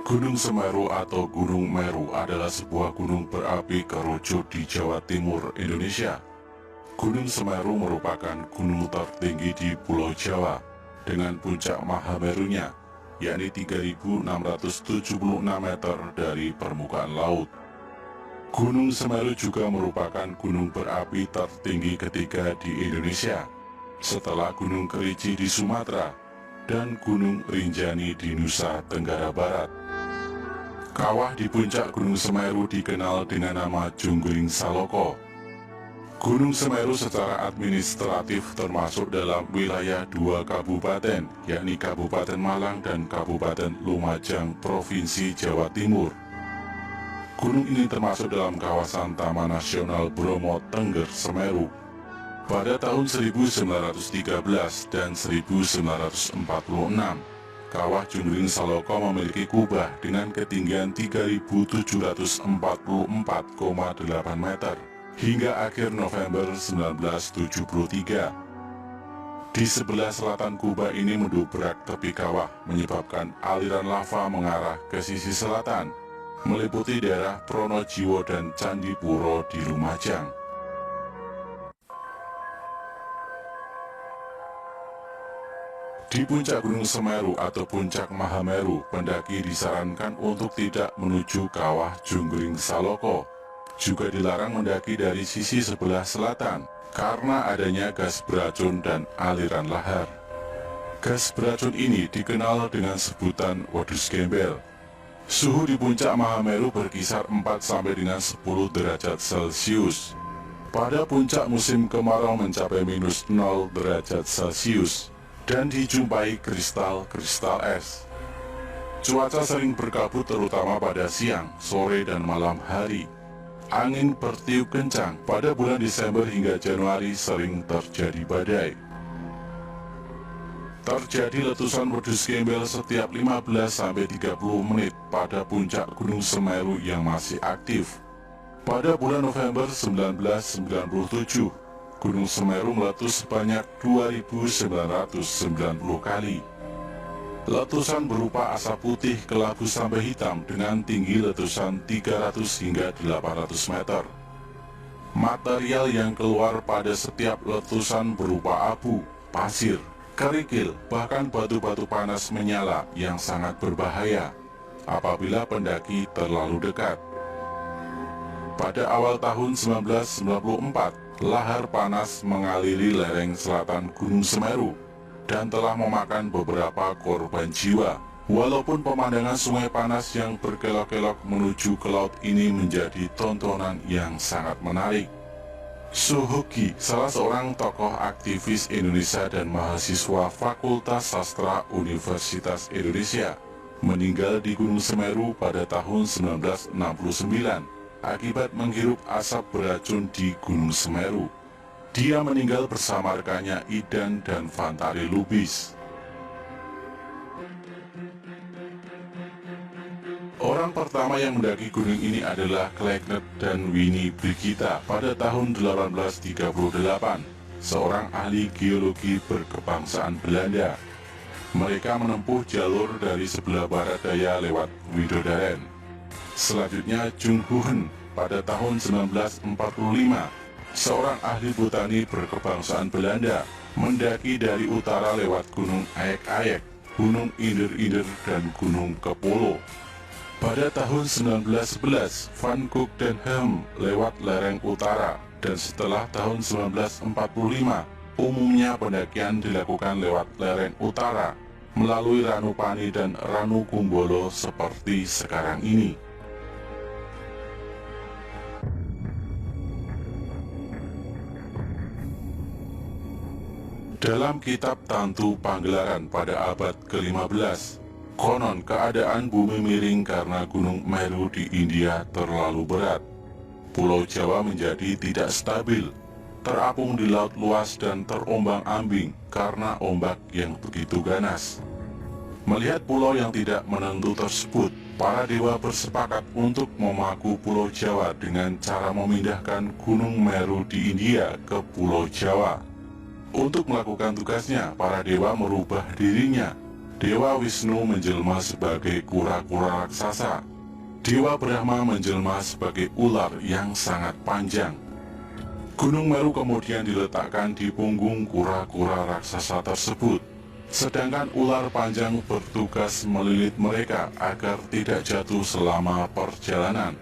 Gunung Semeru atau Gunung Meru adalah sebuah gunung berapi kerucut di Jawa Timur, Indonesia. Gunung Semeru merupakan gunung tertinggi di Pulau Jawa dengan puncak Mahamerunya, yakni 3.676 meter dari permukaan laut. Gunung Semeru juga merupakan gunung berapi tertinggi ketiga di Indonesia, setelah Gunung Kerinci di Sumatera dan Gunung Rinjani di Nusa Tenggara Barat. Kawah di puncak Gunung Semeru dikenal dengan nama Junggling Saloko. Gunung Semeru secara administratif termasuk dalam wilayah dua kabupaten, yakni Kabupaten Malang dan Kabupaten Lumajang, Provinsi Jawa Timur. Gunung ini termasuk dalam kawasan Taman Nasional Bromo Tengger Semeru. Pada tahun 1913 dan 1946, Kawah Junggling Saloko memiliki kubah dengan ketinggian 3.744,8 meter hingga akhir November 1973. Di sebelah selatan kubah ini mendobrak tepi kawah, menyebabkan aliran lava mengarah ke sisi selatan, meliputi daerah Pronojiwo dan Candipuro di Lumajang. Di puncak Gunung Semeru atau puncak Mahameru, pendaki disarankan untuk tidak menuju kawah Junggling Saloko. Juga dilarang mendaki dari sisi sebelah selatan, karena adanya gas beracun dan aliran lahar. Gas beracun ini dikenal dengan sebutan wedus gembel. Suhu di puncak Mahameru berkisar 4-10 derajat Celcius. Pada puncak musim kemarau mencapai -0 derajat Celcius. Dan dijumpai kristal-kristal es. Cuaca sering berkabut terutama pada siang, sore, dan malam hari. Angin bertiup kencang. Pada bulan Desember hingga Januari sering terjadi badai. Terjadi letusan wedus gembel setiap 15-30 menit pada puncak Gunung Semeru yang masih aktif. Pada bulan November 1997, Gunung Semeru meletus sebanyak 2.990 kali. Letusan berupa asap putih, kelabu sampai hitam dengan tinggi letusan 300 hingga 800 meter. Material yang keluar pada setiap letusan berupa abu, pasir, kerikil, bahkan batu-batu panas menyala yang sangat berbahaya apabila pendaki terlalu dekat. Pada awal tahun 1994, lahar panas mengaliri lereng selatan Gunung Semeru dan telah memakan beberapa korban jiwa. Walaupun pemandangan sungai panas yang berkelok-kelok menuju ke laut ini menjadi tontonan yang sangat menarik. Suhoki, salah seorang tokoh aktivis Indonesia dan mahasiswa Fakultas Sastra Universitas Indonesia, meninggal di Gunung Semeru pada tahun 1969. Akibat menghirup asap beracun di Gunung Semeru. Dia meninggal bersama rekannya Idan dan Fantari Lubis. Orang pertama yang mendaki gunung ini adalah Kleckner dan Winnie Brigita pada tahun 1838, seorang ahli geologi berkebangsaan Belanda. Mereka menempuh jalur dari sebelah barat daya lewat Widodaren. Selanjutnya Jung Hoon pada tahun 1945, seorang ahli botani berkebangsaan Belanda, mendaki dari utara lewat Gunung Ayek-Ayek, Gunung Inder-Inder, dan Gunung Kepolo. Pada tahun 1911, Van Cook dan Helm lewat lereng utara, dan setelah tahun 1945, umumnya pendakian dilakukan lewat lereng utara, melalui Ranupani dan Ranukumbolo seperti sekarang ini. Dalam kitab Tantu Panggelaran pada abad ke-15, konon keadaan bumi miring karena Gunung Meru di India terlalu berat. Pulau Jawa menjadi tidak stabil, terapung di laut luas dan terombang-ambing karena ombak yang begitu ganas. Melihat pulau yang tidak menentu tersebut, para dewa bersepakat untuk memaku Pulau Jawa dengan cara memindahkan Gunung Meru di India ke Pulau Jawa. Untuk melakukan tugasnya, para dewa merubah dirinya Dewa Wisnu menjelma sebagai kura-kura raksasa. Dewa Brahma menjelma sebagai ular yang sangat panjang. Gunung Meru kemudian diletakkan di punggung kura-kura raksasa tersebut. Sedangkan ular panjang bertugas melilit mereka agar tidak jatuh selama perjalanan.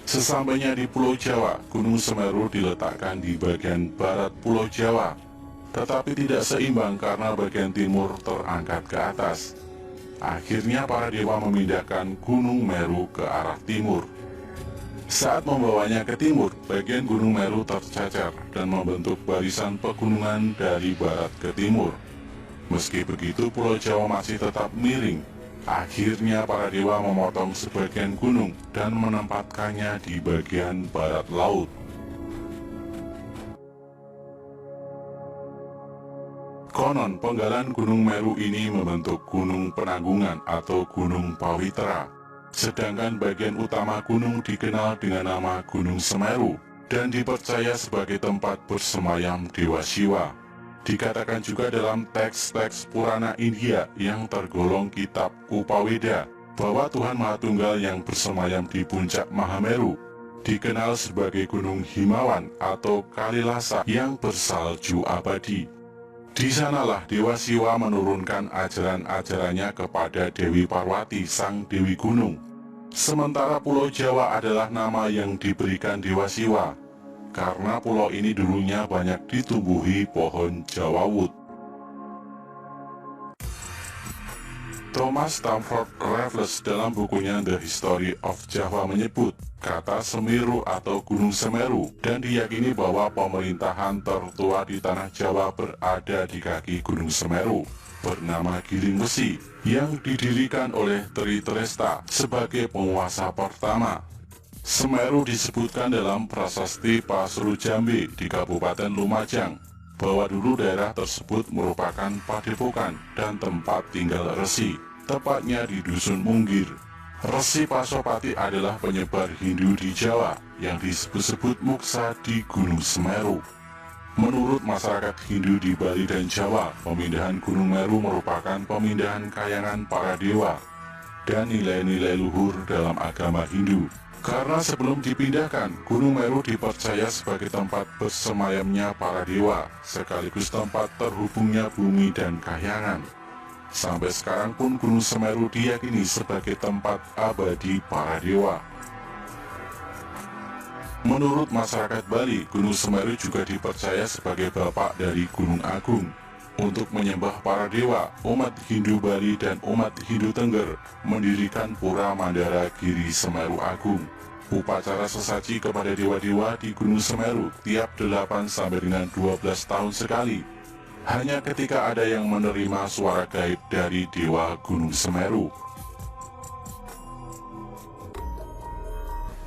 Sesampainya di Pulau Jawa, Gunung Semeru diletakkan di bagian barat Pulau Jawa, tetapi tidak seimbang karena bagian timur terangkat ke atas. Akhirnya para dewa memindahkan Gunung Meru ke arah timur. Saat membawanya ke timur, bagian Gunung Meru tercecer dan membentuk barisan pegunungan dari barat ke timur. Meski begitu, Pulau Jawa masih tetap miring. Akhirnya para dewa memotong sebagian gunung dan menempatkannya di bagian barat laut. Konon, penggalan Gunung Meru ini membentuk Gunung Penanggungan atau Gunung Pawitra. Sedangkan bagian utama gunung dikenal dengan nama Gunung Semeru dan dipercaya sebagai tempat bersemayam Dewa Siwa. Dikatakan juga dalam teks-teks Purana India yang tergolong kitab Upaweda bahwa Tuhan Maha Tunggal yang bersemayam di puncak Mahameru dikenal sebagai Gunung Himawan atau Kalilasa yang bersalju abadi. Di sanalah Dewa Siwa menurunkan ajaran-ajarannya kepada Dewi Parwati, sang Dewi Gunung. Sementara Pulau Jawa adalah nama yang diberikan Dewa Siwa, karena pulau ini dulunya banyak ditumbuhi pohon jawawut. Thomas Stamford Raffles dalam bukunya The History of Java menyebut kata Semeru atau Gunung Semeru dan diyakini bahwa pemerintahan tertua di tanah Jawa berada di kaki Gunung Semeru bernama Giling Besi yang didirikan oleh Tri Tresta sebagai penguasa pertama. Semeru disebutkan dalam prasasti Pasru Jambe di Kabupaten Lumajang bahwa dulu daerah tersebut merupakan padepokan dan tempat tinggal resi, tepatnya di Dusun Munggir. Resi Pasopati adalah penyebar Hindu di Jawa yang disebut-sebut Muksa di Gunung Semeru. Menurut masyarakat Hindu di Bali dan Jawa, pemindahan Gunung Meru merupakan pemindahan kayangan para dewa dan nilai-nilai luhur dalam agama Hindu. Karena sebelum dipindahkan, Gunung Meru dipercaya sebagai tempat bersemayamnya para dewa, sekaligus tempat terhubungnya bumi dan kahyangan. Sampai sekarang pun Gunung Semeru diyakini sebagai tempat abadi para dewa. Menurut masyarakat Bali, Gunung Semeru juga dipercaya sebagai bapak dari Gunung Agung. Untuk menyembah para dewa, umat Hindu Bali dan umat Hindu Tengger mendirikan Pura Mandara Giri Semeru Agung. Upacara sesaji kepada dewa-dewa di Gunung Semeru tiap 8-12 tahun sekali. Hanya ketika ada yang menerima suara gaib dari dewa Gunung Semeru.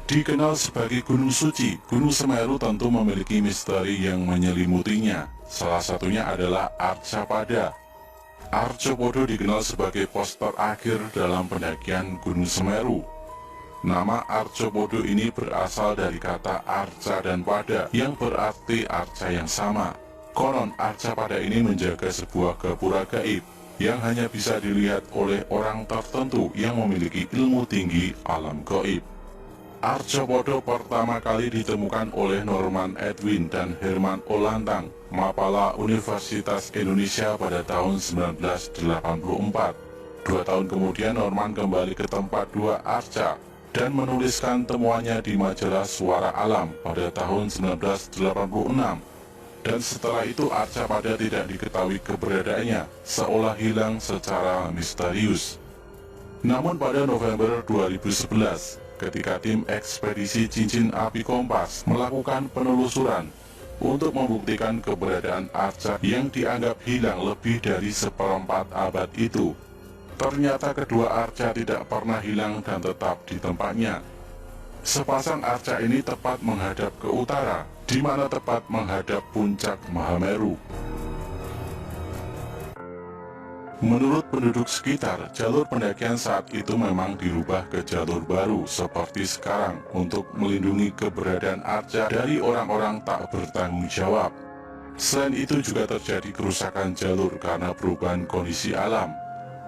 Dikenal sebagai Gunung Suci, Gunung Semeru tentu memiliki misteri yang menyelimutinya. Salah satunya adalah Arcapada. Arcopodo dikenal sebagai pos terakhir dalam pendakian Gunung Semeru. Nama Arcopodo ini berasal dari kata arca dan pada yang berarti arca yang sama. Konon Arcapada ini menjaga sebuah gapura gaib yang hanya bisa dilihat oleh orang tertentu yang memiliki ilmu tinggi alam gaib. Arcopodo pertama kali ditemukan oleh Norman Edwin dan Herman Olantang, Mapala Universitas Indonesia pada tahun 1984. 2 tahun kemudian Norman kembali ke tempat dua arca dan menuliskan temuannya di majalah Suara Alam pada tahun 1986. Dan setelah itu Arcapada tidak diketahui keberadaannya, seolah hilang secara misterius. Namun pada November 2011, ketika tim ekspedisi Cincin Api Kompas melakukan penelusuran untuk membuktikan keberadaan arca yang dianggap hilang lebih dari seperempat abad itu, ternyata kedua arca tidak pernah hilang dan tetap di tempatnya. Sepasang arca ini tepat menghadap ke utara, di mana tepat menghadap puncak Mahameru. Menurut penduduk sekitar, jalur pendakian saat itu memang dirubah ke jalur baru seperti sekarang untuk melindungi keberadaan arca dari orang-orang tak bertanggung jawab. Selain itu juga terjadi kerusakan jalur karena perubahan kondisi alam.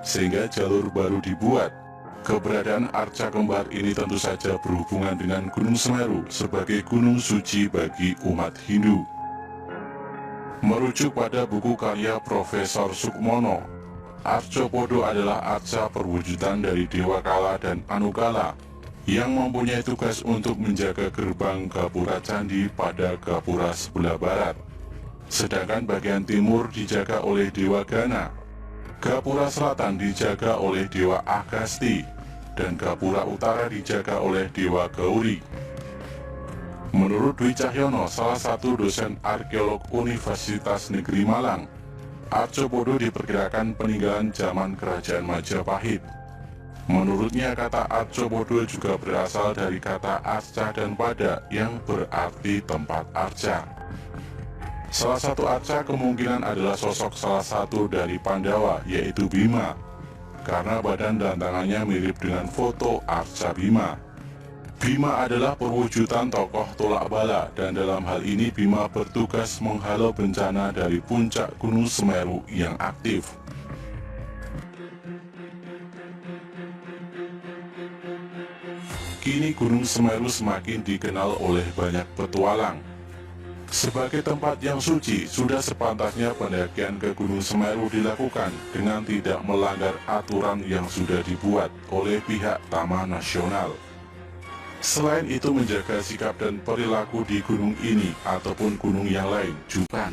sehingga jalur baru dibuat. Keberadaan arca kembar ini tentu saja berhubungan dengan Gunung Semeru sebagai gunung suci bagi umat Hindu. Merujuk pada buku karya Profesor Sukmono, Arcopodo adalah arca perwujudan dari Dewa Kala dan Anukala yang mempunyai tugas untuk menjaga gerbang Gapura Candi pada Gapura sebelah barat. Sedangkan bagian timur dijaga oleh Dewa Gana, Gapura Selatan dijaga oleh Dewa Agasti, dan Gapura Utara dijaga oleh Dewa Gauri. Menurut Dwi Cahyono, salah satu dosen arkeolog Universitas Negeri Malang, Arcopodo diperkirakan peninggalan zaman Kerajaan Majapahit. Menurutnya kata Arcopodo juga berasal dari kata arca dan pada yang berarti tempat arca. Salah satu arca kemungkinan adalah sosok salah satu dari Pandawa, yaitu Bima, karena badan dan tangannya mirip dengan foto arca Bima. Bima adalah perwujudan tokoh tolak bala, dan dalam hal ini Bima bertugas menghalau bencana dari puncak Gunung Semeru yang aktif. Kini Gunung Semeru semakin dikenal oleh banyak petualang. Sebagai tempat yang suci, sudah sepantasnya pendakian ke Gunung Semeru dilakukan dengan tidak melanggar aturan yang sudah dibuat oleh pihak Taman Nasional. Selain itu, menjaga sikap dan perilaku di gunung ini ataupun gunung yang lain juga